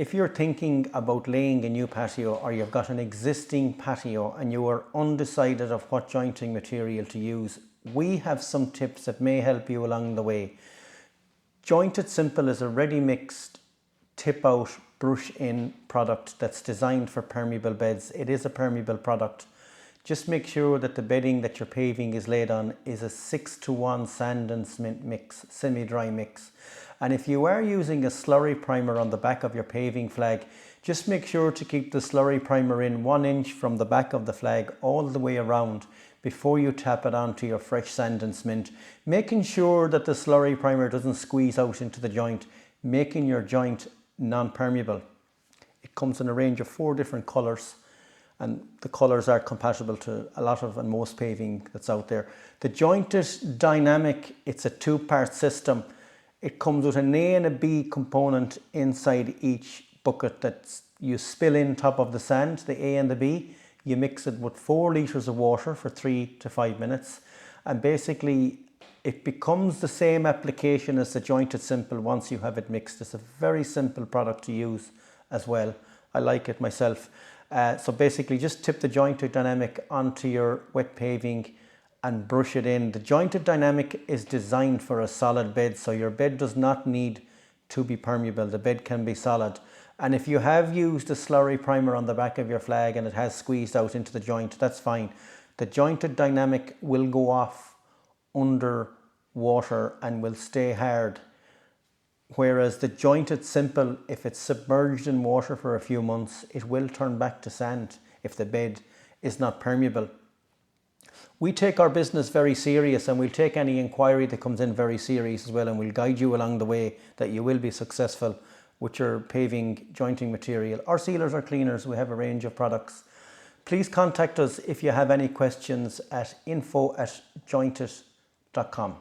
if you're thinking about laying a new patio, or you've got an existing patio and you are undecided of what jointing material to use, we have some tips that may help you along the way. Joint It Simple is a ready mixed tip out brush in product that's designed for permeable beds. It is a permeable product. Just make sure that the bedding that your paving is laid on is a 6:1 sand and cement mix, semi-dry mix. And if you are using a slurry primer on the back of your paving flag, just make sure to keep the slurry primer in 1 inch from the back of the flag all the way around before you tap it onto your fresh sand and cement, making sure that the slurry primer doesn't squeeze out into the joint, making your joint non-permeable. It comes in a range of 4 different colours, and the colours are compatible to a lot of and most paving that's out there. The Joint It Dynamic, it's a 2-part system. It comes with an A and a B component inside each bucket that you spill in top of the sand, the A and the B. You mix it with 4 litres of water for 3 to 5 minutes. And basically it becomes the same application as the Joint It Simple once you have it mixed. It's a very simple product to use as well. I like it myself. So basically just tip the Joint It Dynamic onto your wet paving and brush it in. The Joint It Dynamic is designed for a solid bed, so your bed does not need to be permeable. The bed can be solid. And if you have used a slurry primer on the back of your flag and it has squeezed out into the joint, that's fine. The Joint It Dynamic will go off under water and will stay hard. Whereas the Joint It Simple, if it's submerged in water for a few months, it will turn back to sand if the bed is not permeable. We take our business very serious, and we'll take any inquiry that comes in very serious as well, and we'll guide you along the way that you will be successful with your paving jointing material or sealers or cleaners. We have a range of products. Please contact us if you have any questions at info@jointit.com.